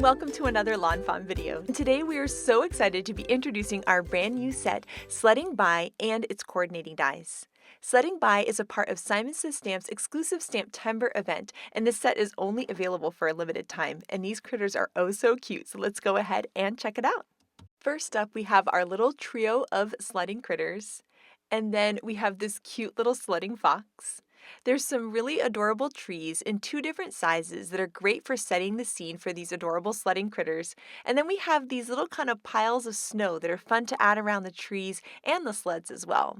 welcome to another Lawn Fawn video. Today we are so excited to be introducing our brand new set, Sledding By and its coordinating dies. Sledding By is a part of Simon Says Stamp's exclusive Stamptember event, and this set is only available for a limited time, and these critters are oh so cute, so let's go ahead and check it out. First up, we have our little trio of sledding critters, and then we have this cute little sledding fox. There's some really adorable trees in two different sizes that are great for setting the scene for these adorable sledding critters. And then we have these little kind of piles of snow that are fun to add around the trees and the sleds as well.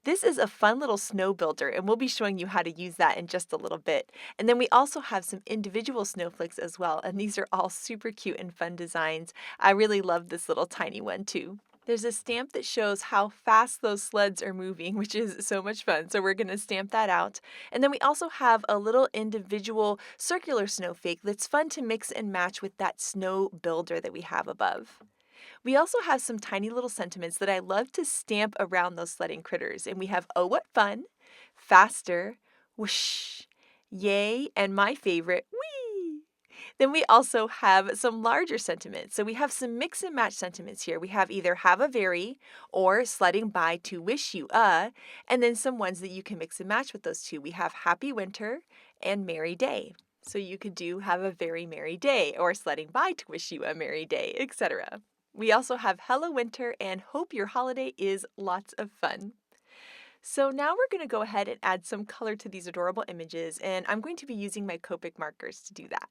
This is a fun little snow builder, and we'll be showing you how to use that in just a little bit. And then we also have some individual snowflakes as well, and these are all super cute and fun designs. I really love this little tiny one too. There's a stamp that shows how fast those sleds are moving, which is so much fun. So we're going to stamp that out. And then we also have a little individual circular snowflake that's fun to mix and match with that snow builder that we have above. We also have some tiny little sentiments that I love to stamp around those sledding critters. And we have oh what fun, faster, whoosh, yay, and my favorite, whee! Then we also have some larger sentiments. So we have some mix and match sentiments here. We have either have a very or sledding by to wish you a, and then some ones that you can mix and match with those two. We have happy winter and merry day. So you could do have a very merry day or sledding by to wish you a merry day, etc. We also have hello winter and hope your holiday is lots of fun. So now we're going to go ahead and add some color to these adorable images, and I'm going to be using my Copic markers to do that.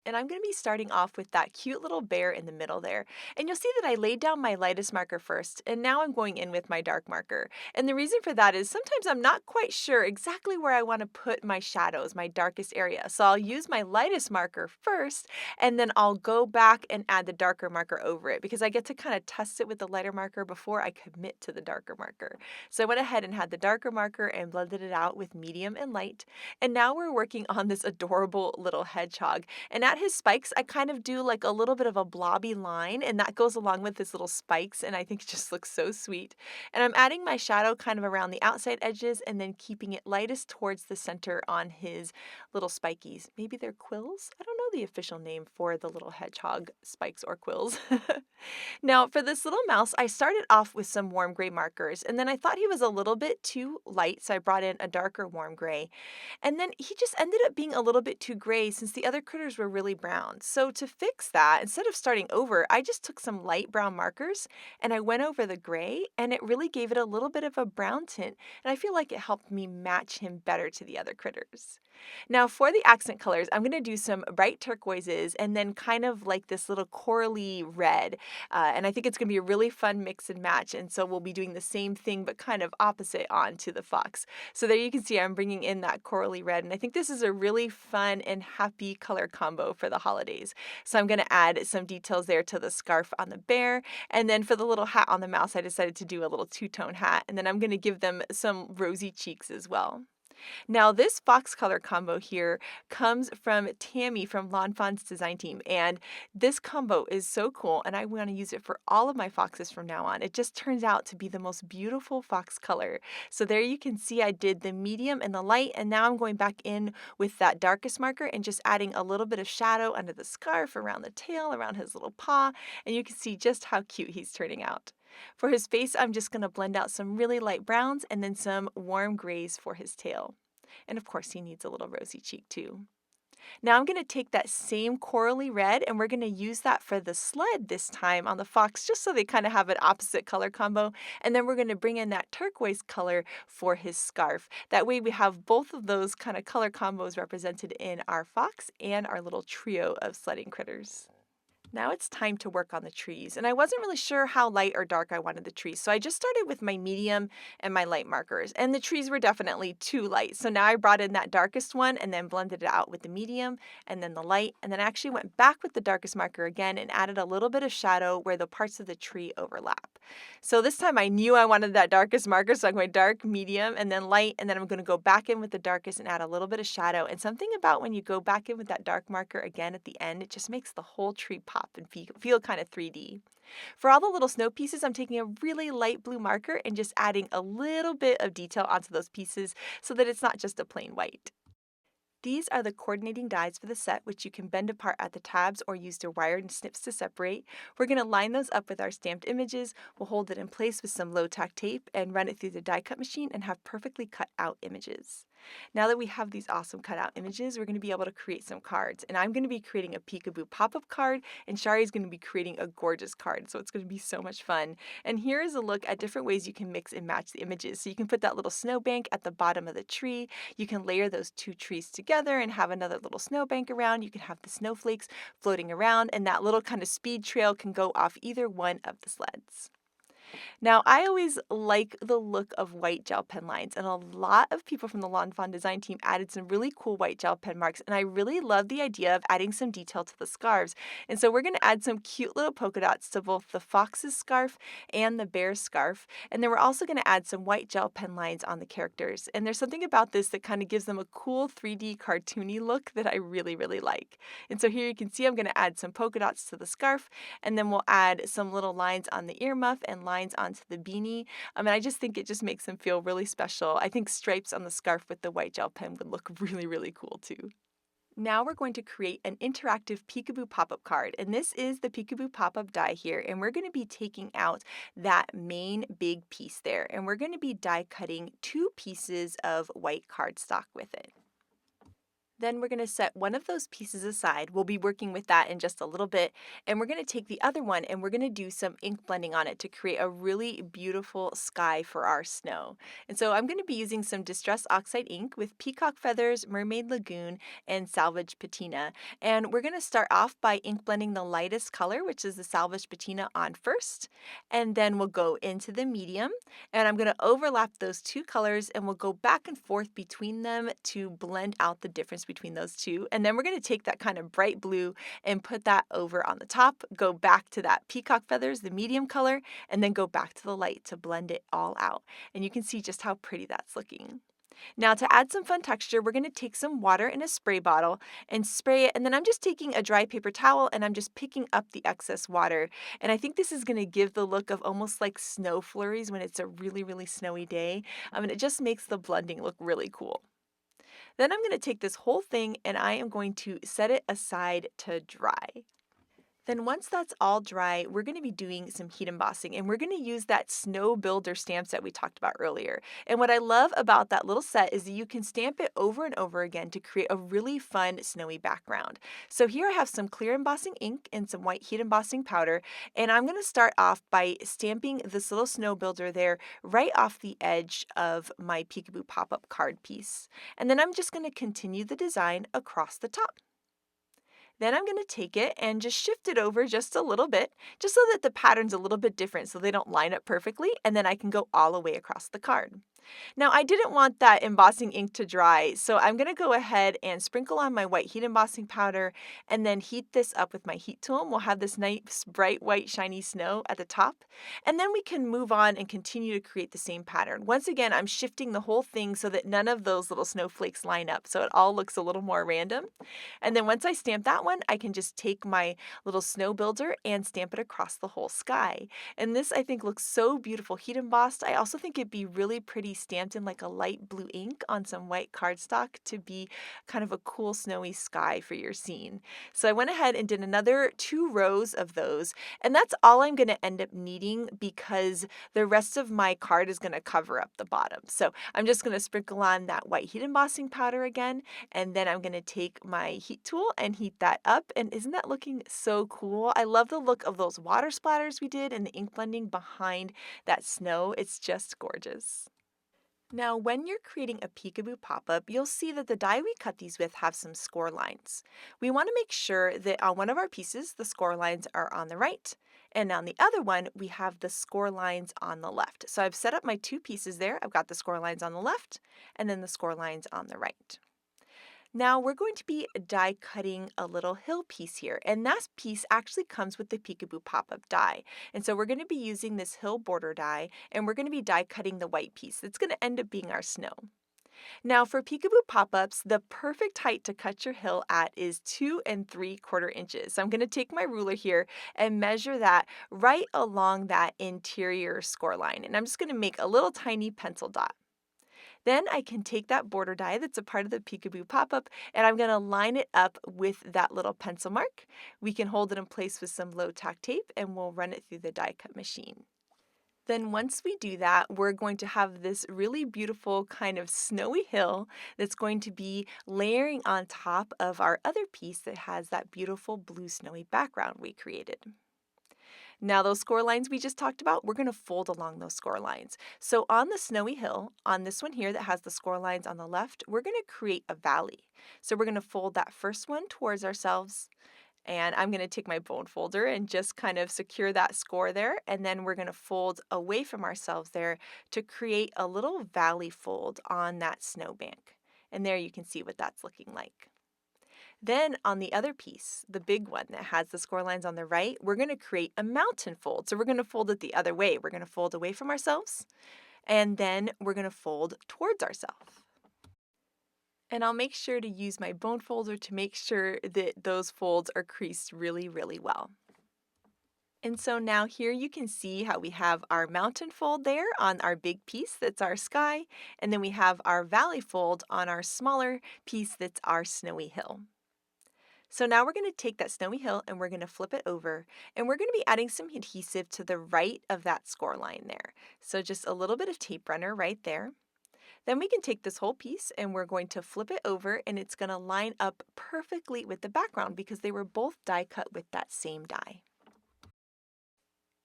And I'm going to be starting off with that cute little bear in the middle there. And you'll see that I laid down my lightest marker first, and now I'm going in with my dark marker. And the reason for that is sometimes I'm not quite sure exactly where I want to put my shadows, my darkest area. So I'll use my lightest marker first, and then I'll go back and add the darker marker over it, because I get to kind of test it with the lighter marker before I commit to the darker marker. So I went ahead and had the darker marker and blended it out with medium and light. And now we're working on this adorable little hedgehog. And at his spikes, I kind of do like a little bit of a blobby line, and that goes along with his little spikes, and I think it just looks so sweet. And I'm adding my shadow kind of around the outside edges and then keeping it lightest towards the center on his little spikies. Maybe they're quills? I don't know the official name for the little hedgehog spikes or quills. Now for this little mouse, I started off with some warm gray markers, and then I thought he was a little bit too light, so I brought in a darker warm gray. And then he just ended up being a little bit too gray since the other critters were really brown. So to fix that, instead of starting over, I just took some light brown markers and I went over the gray, and it really gave it a little bit of a brown tint, and I feel like it helped me match him better to the other critters. Now for the accent colors, I'm going to do some bright turquoises and then kind of like this little corally red, and I think it's going to be a really fun mix and match, and so we'll be doing the same thing but kind of opposite on to the fox. So there you can see I'm bringing in that corally red, and I think this is a really fun and happy color combo for the holidays. So I'm going to add some details there to the scarf on the bear, and then for the little hat on the mouse, I decided to do a little two-tone hat, and then I'm going to give them some rosy cheeks as well. Now this fox color combo here comes from Tammy from Lawn Fawn's design team, and this combo is so cool, and I want to use it for all of my foxes from now on. It just turns out to be the most beautiful fox color. So there you can see I did the medium and the light, and now I'm going back in with that darkest marker and just adding a little bit of shadow under the scarf, around the tail, around his little paw, and you can see just how cute he's turning out. For his face, I'm just going to blend out some really light browns and then some warm grays for his tail. And of course, he needs a little rosy cheek too. Now I'm going to take that same corally red, and we're going to use that for the sled this time on the fox, just so they kind of have an opposite color combo. And then we're going to bring in that turquoise color for his scarf. That way we have both of those kind of color combos represented in our fox and our little trio of sledding critters. Now it's time to work on the trees, and I wasn't really sure how light or dark I wanted the trees, so I just started with my medium and my light markers, and the trees were definitely too light. So now I brought in that darkest one and then blended it out with the medium and then the light, and then I actually went back with the darkest marker again and added a little bit of shadow where the parts of the tree overlap. So this time I knew I wanted that darkest marker, so I'm going dark, medium, and then light, and then I'm going to go back in with the darkest and add a little bit of shadow. And something about when you go back in with that dark marker again at the end, it just makes the whole tree pop and feel kind of 3D. For all the little snow pieces, I'm taking a really light blue marker and just adding a little bit of detail onto those pieces so that it's not just a plain white. These are the coordinating dies for the set, which you can bend apart at the tabs or use their wire and snips to separate. We're going to line those up with our stamped images. We'll hold it in place with some low-tack tape and run it through the die cut machine and have perfectly cut out images. Now that we have these awesome cutout images, we're going to be able to create some cards. And I'm going to be creating a peekaboo pop-up card, and Shari is going to be creating a gorgeous card. So it's going to be so much fun. And here is a look at different ways you can mix and match the images. So you can put that little snowbank at the bottom of the tree. You can layer those two trees together and have another little snowbank around. You can have the snowflakes floating around, and that little kind of speed trail can go off either one of the sleds. Now, I always like the look of white gel pen lines, and a lot of people from the lawnfawn design team added some really cool white gel pen marks, and I really love the idea of adding some detail to the scarves. And so we're going to add some cute little polka dots to both the fox's scarf and the bear's scarf, and then we're also going to add some white gel pen lines on the characters. And there's something about this that kind of gives them a cool 3D cartoony look that I really, really like. And so here you can see I'm going to add some polka dots to the scarf, and then we'll add some little lines on the earmuff and lines onto the beanie. And I just think it just makes them feel really special. I think stripes on the scarf with the white gel pen would look really, really cool too. Now we're going to create an interactive peekaboo pop-up card, and this is the peekaboo pop-up die here, and we're going to be taking out that main big piece there, and we're going to be die cutting 2 pieces of white cardstock with it. Then we're going to set one of those pieces aside. We'll be working with that in just a little bit. And we're going to take the other one and we're going to do some ink blending on it to create a really beautiful sky for our snow. And so I'm going to be using some Distress Oxide ink with Peacock Feathers, Mermaid Lagoon, and Salvaged Patina. And we're going to start off by ink blending the lightest color, which is the Salvaged Patina, on first. And then we'll go into the medium. And I'm going to overlap those 2 colors and we'll go back and forth between them to blend out the difference between those 2. And then we're going to take that kind of bright blue and put that over on the top, go back to that Peacock Feathers, the medium color, and then go back to the light to blend it all out. And you can see just how pretty that's looking. Now to add some fun texture, we're going to take some water in a spray bottle and spray it, and then I'm just taking a dry paper towel and I'm just picking up the excess water. And I think this is going to give the look of almost like snow flurries when it's a really, really snowy day. And it just makes the blending look really cool. Then I'm going to take this whole thing and I am going to set it aside to dry. Then once that's all dry, we're going to be doing some heat embossing, and we're going to use that snow builder stamp set we talked about earlier. And what I love about that little set is that you can stamp it over and over again to create a really fun snowy background. So here I have some clear embossing ink and some white heat embossing powder, and I'm going to start off by stamping this little snow builder there right off the edge of my peekaboo pop-up card piece. And then I'm just going to continue the design across the top. Then I'm going to take it and just shift it over just a little bit, just so that the pattern's a little bit different so they don't line up perfectly, and then I can go all the way across the card. Now I didn't want that embossing ink to dry, so I'm going to go ahead and sprinkle on my white heat embossing powder and then heat this up with my heat tool. And we'll have this nice bright white shiny snow at the top, and then we can move on and continue to create the same pattern. Once again, I'm shifting the whole thing so that none of those little snowflakes line up, so it all looks a little more random. And then once I stamp that one, I can just take my little snow builder and stamp it across the whole sky. And this, I think, looks so beautiful heat embossed. I also think it'd be really pretty stamped in like a light blue ink on some white cardstock to be kind of a cool snowy sky for your scene. So I went ahead and did another 2 rows of those, and that's all I'm going to end up needing because the rest of my card is going to cover up the bottom. So I'm just going to sprinkle on that white heat embossing powder again, and then I'm going to take my heat tool and heat that up. And isn't that looking so cool? I love the look of those water splatters we did and the ink blending behind that snow. It's just gorgeous. Now, when you're creating a peekaboo pop-up, you'll see that the die we cut these with have some score lines. We want to make sure that on one of our pieces, the score lines are on the right, and on the other one, we have the score lines on the left. So I've set up my 2 pieces there. I've got the score lines on the left, and then the score lines on the right. Now we're going to be die cutting a little hill piece here, and that piece actually comes with the peekaboo pop-up die. And so we're going to be using this hill border die, and we're going to be die cutting the white piece. That's going to end up being our snow. Now for peekaboo pop-ups, the perfect height to cut your hill at is 2 3/4 inches. So I'm going to take my ruler here and measure that right along that interior score line, and I'm just going to make a little tiny pencil dot. Then I can take that border die that's a part of the peekaboo pop-up, and I'm going to line it up with that little pencil mark. We can hold it in place with some low-tack tape, and we'll run it through the die cut machine. Then once we do that, we're going to have this really beautiful kind of snowy hill that's going to be layering on top of our other piece that has that beautiful blue snowy background we created. Now those score lines we just talked about, we're going to fold along those score lines. So on the snowy hill, on this one here that has the score lines on the left, we're going to create a valley. So we're going to fold that first one towards ourselves, and I'm going to take my bone folder and just kind of secure that score there, and then we're going to fold away from ourselves there to create a little valley fold on that snowbank. And there you can see what that's looking like. Then on the other piece, the big one that has the score lines on the right, we're going to create a mountain fold. So we're going to fold it the other way. We're going to fold away from ourselves, and then we're going to fold towards ourselves. And I'll make sure to use my bone folder to make sure that those folds are creased really, really well. And so now here you can see how we have our mountain fold there on our big piece that's our sky, and then we have our valley fold on our smaller piece that's our snowy hill. So now we're going to take that snowy hill and we're going to flip it over, and we're going to be adding some adhesive to the right of that score line there. So just a little bit of tape runner right there. Then we can take this whole piece and we're going to flip it over, and it's going to line up perfectly with the background because they were both die cut with that same die.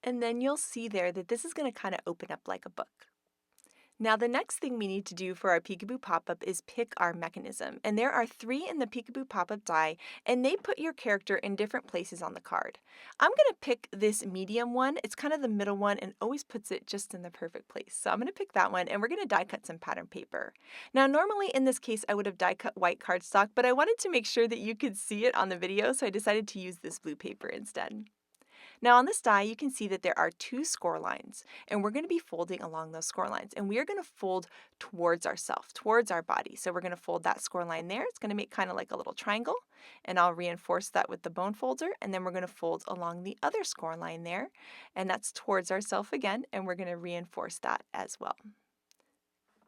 And then you'll see there that this is going to kind of open up like a book. Now the next thing we need to do for our peekaboo pop-up is pick our mechanism. And there are 3 in the peekaboo pop-up die, and they put your character in different places on the card. I'm going to pick this medium one. It's kind of the middle one and always puts it just in the perfect place. So I'm going to pick that one, and we're going to die cut some pattern paper. Now normally in this case I would have die cut white cardstock, but I wanted to make sure that you could see it on the video, so I decided to use this blue paper instead. Now on this die, you can see that there are 2 score lines, and we're going to be folding along those score lines, and we are going to fold towards ourselves, towards our body. So we're going to fold that score line there. It's going to make kind of like a little triangle, and I'll reinforce that with the bone folder, and then we're going to fold along the other score line there, and that's towards ourselves again, and we're going to reinforce that as well.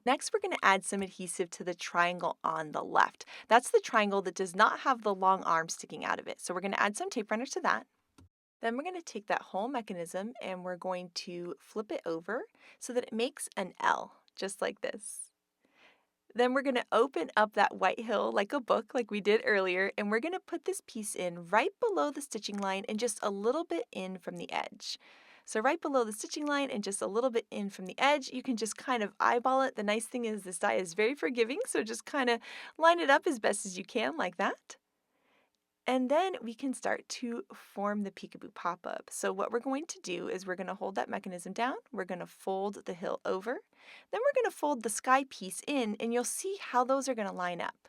Next, we're going to add some adhesive to the triangle on the left. That's the triangle that does not have the long arm sticking out of it. So we're going to add some tape runner to that. Then we're going to take that whole mechanism and we're going to flip it over so that it makes an L, just like this. Then we're going to open up that white hill like a book, like we did earlier, and we're going to put this piece in right below the stitching line and just a little bit in from the edge. So right below the stitching line and just a little bit in from the edge, you can just kind of eyeball it. The nice thing is this die is very forgiving, so just kind of line it up as best as you can like that. And then we can start to form the peekaboo pop-up. So what we're going to do is we're going to hold that mechanism down, we're going to fold the hill over, then we're going to fold the sky piece in, and you'll see how those are going to line up.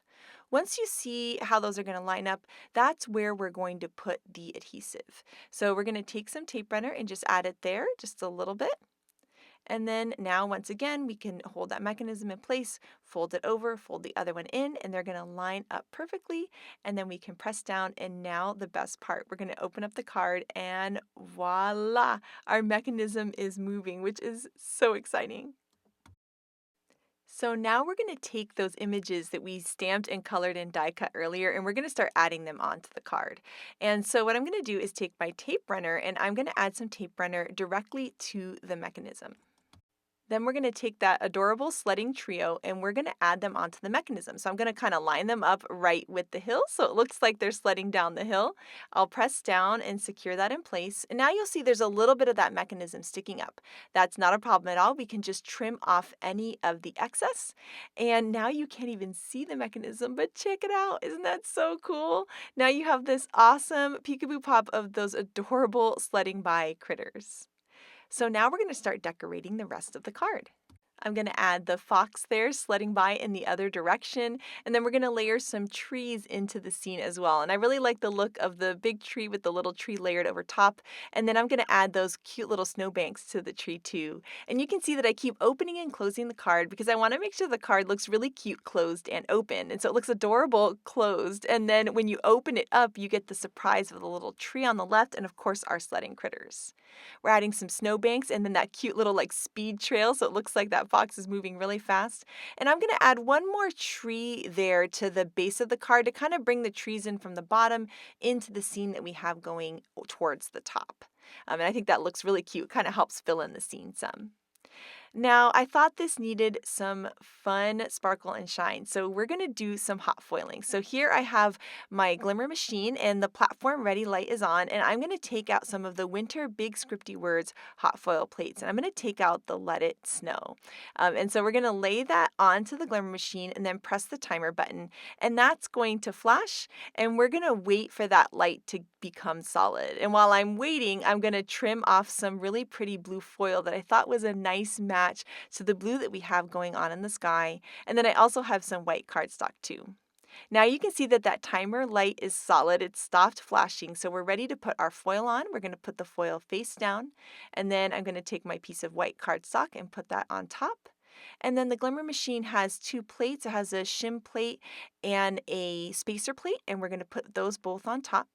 Once you see how those are going to line up, that's where we're going to put the adhesive. So we're going to take some tape runner and just add it there, just a little bit. And then now, once again, we can hold that mechanism in place, fold it over, fold the other one in, and they're going to line up perfectly. And then we can press down, and now the best part, we're going to open up the card, and voila, our mechanism is moving, which is so exciting. So now we're going to take those images that we stamped and colored and die cut earlier, and we're going to start adding them onto the card. And so what I'm going to do is take my tape runner, and I'm going to add some tape runner directly to the mechanism. Then we're going to take that adorable sledding trio and we're going to add them onto the mechanism. So I'm going to kind of line them up right with the hill so it looks like they're sledding down the hill. I'll press down and secure that in place. And now you'll see there's a little bit of that mechanism sticking up. That's not a problem at all. We can just trim off any of the excess. And now you can't even see the mechanism, but check it out. Isn't that so cool? Now you have this awesome peekaboo pop of those adorable sledding by critters. So now we're going to start decorating the rest of the card. I'm going to add the fox there sledding by in the other direction, and then we're going to layer some trees into the scene as well. And I really like the look of the big tree with the little tree layered over top, and then I'm going to add those cute little snowbanks to the tree too. And you can see that I keep opening and closing the card because I want to make sure the card looks really cute closed and open. And so it looks adorable closed, and then when you open it up, you get the surprise of the little tree on the left and of course our sledding critters. We're adding some snowbanks and then that cute little like speed trail so it looks like that stamp box is moving really fast. And I'm going to add one more tree there to the base of the card to kind of bring the trees in from the bottom into the scene that we have going towards the top. And I think that looks really cute, kind of helps fill in the scene some. Now, I thought this needed some fun sparkle and shine, so we're going to do some hot foiling. So here I have my glimmer machine and the platform ready light is on, and I'm going to take out some of the winter big scripty words hot foil plates, and I'm going to take out the let it snow. And so we're going to lay that onto the glimmer machine and then press the timer button, and that's going to flash, and we're going to wait for that light to become solid. And while I'm waiting, I'm going to trim off some really pretty blue foil that I thought was a nice match to the blue that we have going on in the sky. And then I also have some white cardstock too. Now you can see that that timer light is solid. It's stopped flashing. So we're ready to put our foil on. We're going to put the foil face down. And then I'm going to take my piece of white cardstock and put that on top. And then the glimmer machine has two plates. It has a shim plate and a spacer plate. And we're going to put those both on top.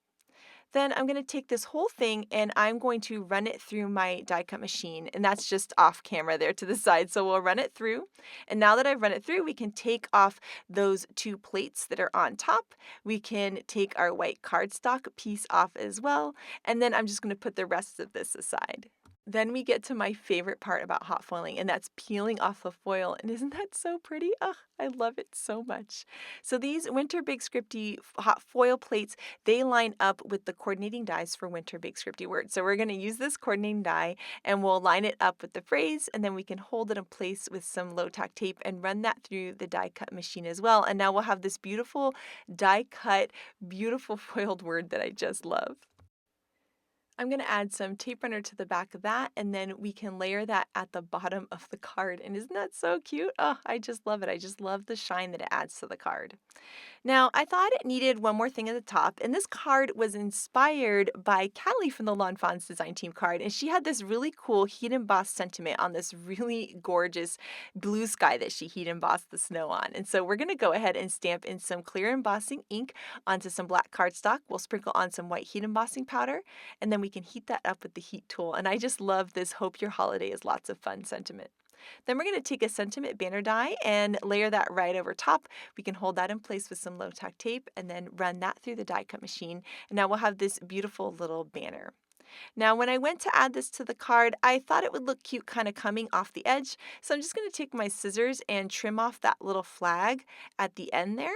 Then I'm going to take this whole thing and I'm going to run it through my die cut machine, and that's just off camera there to the side. So we'll run it through, and now that I've run it through, we can take off those two plates that are on top. We can take our white cardstock piece off as well, and then I'm just going to put the rest of this aside. Then we get to my favorite part about hot foiling, and that's peeling off the foil. And isn't that so pretty? Oh, I love it so much. So these Winter Big Scripty hot foil plates, they line up with the coordinating dies for Winter Big Scripty words. So we're going to use this coordinating die, and we'll line it up with the phrase, and then we can hold it in place with some low tack tape and run that through the die cut machine as well. And now we'll have this beautiful die cut, beautiful foiled word that I just love. I'm going to add some tape runner to the back of that, and then we can layer that at the bottom of the card. And isn't that so cute? Oh, I just love it. I just love the shine that it adds to the card. Now, I thought it needed one more thing at the top, and this card was inspired by Callie from the Lawnfawn's design team card, and she had this really cool heat embossed sentiment on this really gorgeous blue sky that she heat embossed the snow on. And so we're going to go ahead and stamp in some clear embossing ink onto some black cardstock. We'll sprinkle on some white heat embossing powder, and then we can heat that up with the heat tool. And I just love this "Hope your holiday is lots of fun" sentiment. Then we're going to take a sentiment banner die and layer that right over top. We can hold that in place with some low tack tape and then run that through the die cut machine. And now we'll have this beautiful little banner. Now, when I went to add this to the card, I thought it would look cute kind of coming off the edge. So I'm just going to take my scissors and trim off that little flag at the end there.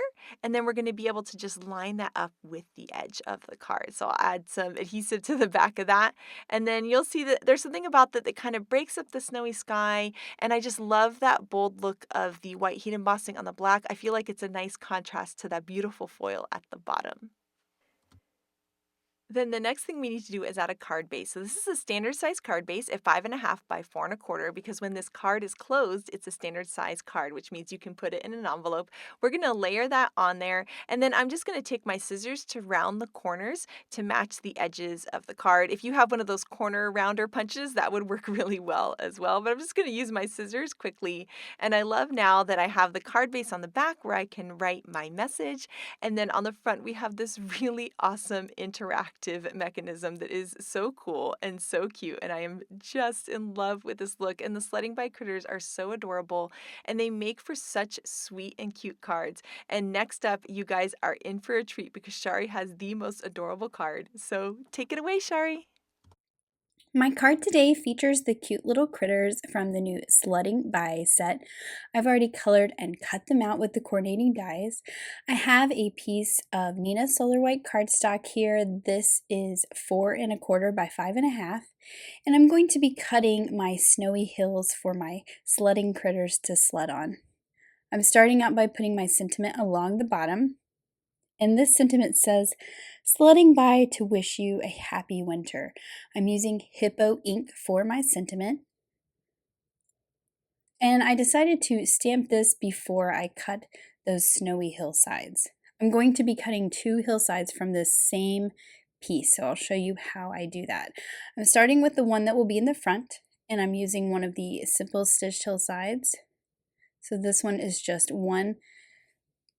And then we're going to be able to just line that up with the edge of the card. So I'll add some adhesive to the back of that. And then you'll see that there's something about that that kind of breaks up the snowy sky. And I just love that bold look of the white heat embossing on the black. I feel like it's a nice contrast to that beautiful foil at the bottom. Then the next thing we need to do is add a card base. So this is a standard size card base at 5.5 by 4.25, because when this card is closed, it's a standard size card, which means you can put it in an envelope. We're going to layer that on there, and then I'm just going to take my scissors to round the corners to match the edges of the card. If you have one of those corner rounder punches, that would work really well as well, but I'm just going to use my scissors quickly. And I love now that I have the card base on the back where I can write my message, and then on the front we have this really awesome interactive mechanism that is so cool and so cute, and I am just in love with this look. And the Sledding By critters are so adorable, and they make for such sweet and cute cards. And next up, you guys are in for a treat because Shari has the most adorable card. So take it away, Shari. My card today features the cute little critters from the new Sledding By set. I've already colored and cut them out with the coordinating dies. I have a piece of Nina Solar White cardstock here. This is 4.25 by 5.5. And I'm going to be cutting my snowy hills for my sledding critters to sled on. I'm starting out by putting my sentiment along the bottom. And this sentiment says, "Sledding by to wish you a happy winter." I'm using Hippo ink for my sentiment. And I decided to stamp this before I cut those snowy hillsides. I'm going to be cutting 2 hillsides from this same piece, so I'll show you how I do that. I'm starting with the one that will be in the front, and I'm using one of the simple stitched hillsides. So this one is just one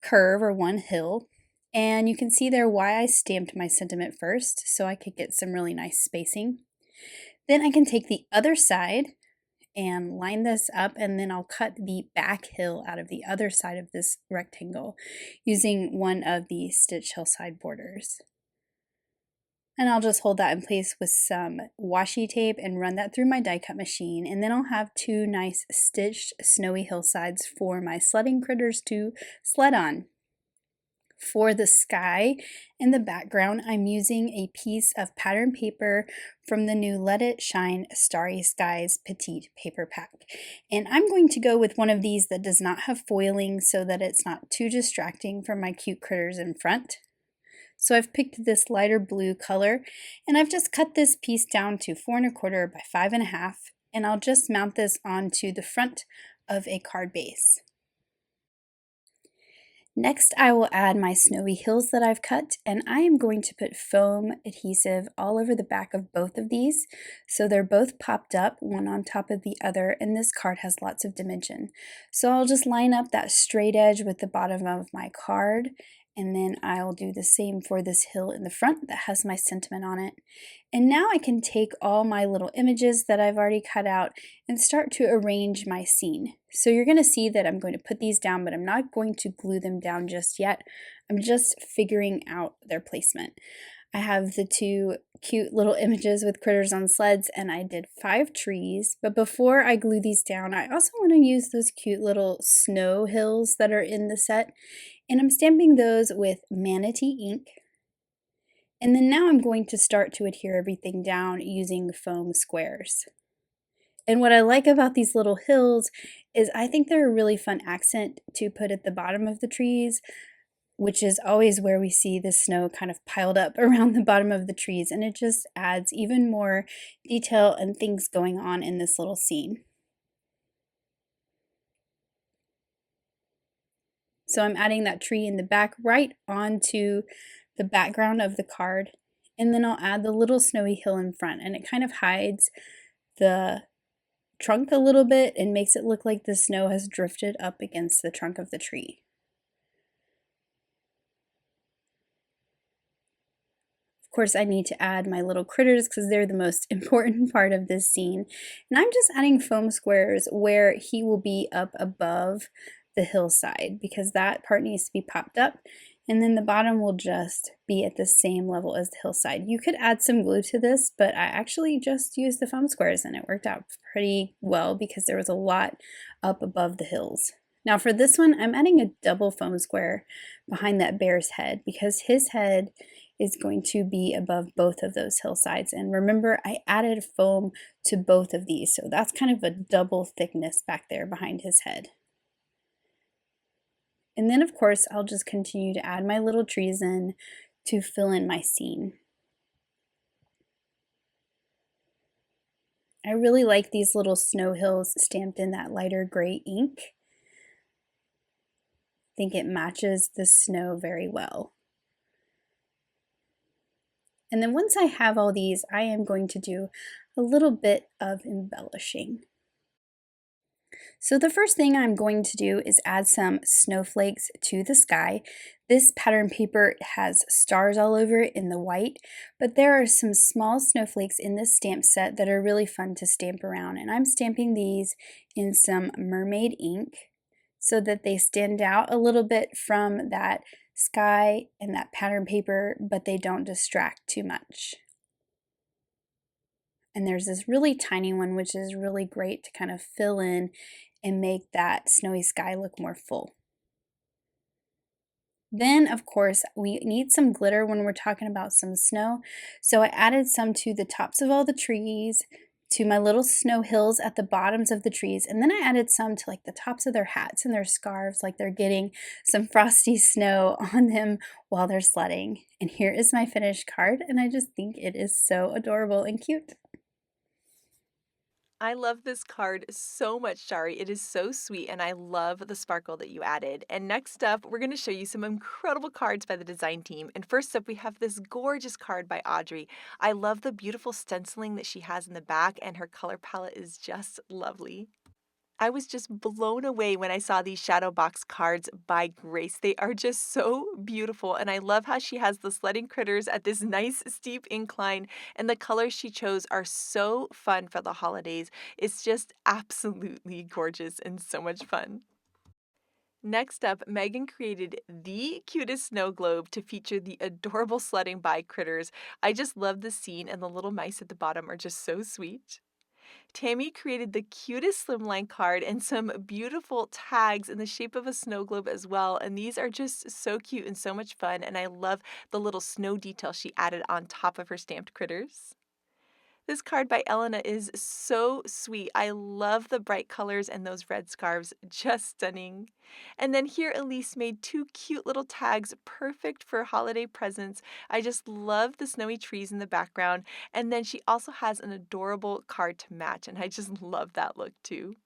curve or one hill. And you can see there why I stamped my sentiment first, so I could get some really nice spacing. Then I can take the other side and line this up, and then I'll cut the back hill out of the other side of this rectangle using one of the stitch hillside borders. And I'll just hold that in place with some washi tape and run that through my die cut machine. And then I'll have two nice stitched snowy hillsides for my sledding critters to sled on. For the sky in the background, I'm using a piece of pattern paper from the new Let It Shine Starry Skies Petite paper pack. And I'm going to go with one of these that does not have foiling so that it's not too distracting for my cute critters in front. So I've picked this lighter blue color, and I've just cut this piece down to 4 1/4 by 5 1/2, and I'll just mount this onto the front of a card base. Next, I will add my snowy hills that I've cut, and I am going to put foam adhesive all over the back of both of these, so they're both popped up, one on top of the other, and this card has lots of dimension. So I'll just line up that straight edge with the bottom of my card, and then I'll do the same for this hill in the front that has my sentiment on it. And now I can take all my little images that I've already cut out and start to arrange my scene. So you're going to see that I'm going to put these down, but I'm not going to glue them down just yet. I'm just figuring out their placement. I have the two cute little images with critters on sleds, and I did 5 trees. But before I glue these down, I also want to use those cute little snow hills that are in the set. And I'm stamping those with manatee ink. And then now I'm going to start to adhere everything down using foam squares. And what I like about these little hills is I think they're a really fun accent to put at the bottom of the trees, which is always where we see the snow kind of piled up around the bottom of the trees. And it just adds even more detail and things going on in this little scene. So I'm adding that tree in the back right onto the background of the card. And then I'll add the little snowy hill in front, and it kind of hides the trunk a little bit and makes it look like the snow has drifted up against the trunk of the tree. Of course, I need to add my little critters because they're the most important part of this scene. And I'm just adding foam squares where he will be up above the hillside because that part needs to be popped up, and then the bottom will just be at the same level as the hillside. You could add some glue to this, but I actually just used the foam squares and it worked out pretty well because there was a lot up above the hills. Now for this one, I'm adding a double foam square behind that bear's head because his head is going to be above both of those hillsides. And remember, I added foam to both of these, so that's kind of a double thickness back there behind his head. And then of course, I'll just continue to add my little trees in to fill in my scene. I really like these little snow hills stamped in that lighter gray ink. I think it matches the snow very well. And then once I have all these, I am going to do a little bit of embellishing. So the first thing I'm going to do is add some snowflakes to the sky. This pattern paper has stars all over it in the white, but there are some small snowflakes in this stamp set that are really fun to stamp around, and I'm stamping these in some mermaid ink so that they stand out a little bit from that sky and that pattern paper, but they don't distract too much. And there's this really tiny one, which is really great to kind of fill in and make that snowy sky look more full. Then, of course, we need some glitter when we're talking about some snow. So I added some to the tops of all the trees, to my little snow hills at the bottoms of the trees, and then I added some to like the tops of their hats and their scarves, like they're getting some frosty snow on them while they're sledding. And here is my finished card, and I just think it is so adorable and cute. I love this card so much, Starry. It is so sweet, and I love the sparkle that you added. And next up, we're going to show you some incredible cards by the design team. And first up, we have this gorgeous card by Audrey. I love the beautiful stenciling that she has in the back, and her color palette is just lovely. I was just blown away when I saw these shadow box cards by Grace. They are just so beautiful, and I love how she has the sledding critters at this nice steep incline, and the colors she chose are so fun for the holidays. It's just absolutely gorgeous and so much fun. Next up, Megan created the cutest snow globe to feature the adorable sledding by critters. I just love the scene, and the little mice at the bottom are just so sweet. Tammy created the cutest slimline card and some beautiful tags in the shape of a snow globe as well. And these are just so cute and so much fun. And I love the little snow detail she added on top of her stamped critters. This card by Elena is so sweet. I love the bright colors and those red scarves, just stunning. And then here Elise made two cute little tags, perfect for holiday presents. I just love the snowy trees in the background. And then she also has an adorable card to match, and I just love that look too.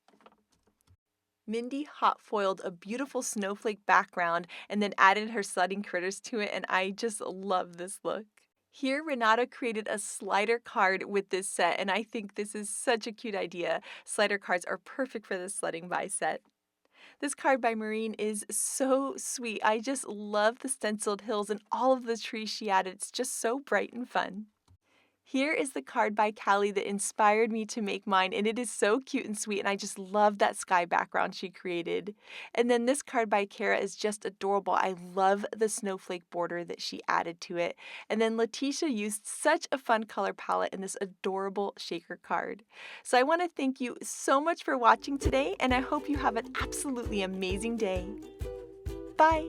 Mindy hot foiled a beautiful snowflake background and then added her sledding critters to it, and I just love this look. Here, Renata created a slider card with this set, and I think this is such a cute idea. Slider cards are perfect for the Sledding By set. This card by Maureen is so sweet. I just love the stenciled hills and all of the trees she added. It's just so bright and fun. Here is the card by Callie that inspired me to make mine, and it is so cute and sweet, and I just love that sky background she created. And then this card by Kara is just adorable. I love the snowflake border that she added to it. And then Letitia used such a fun color palette in this adorable shaker card. So I want to thank you so much for watching today, and I hope you have an absolutely amazing day. Bye!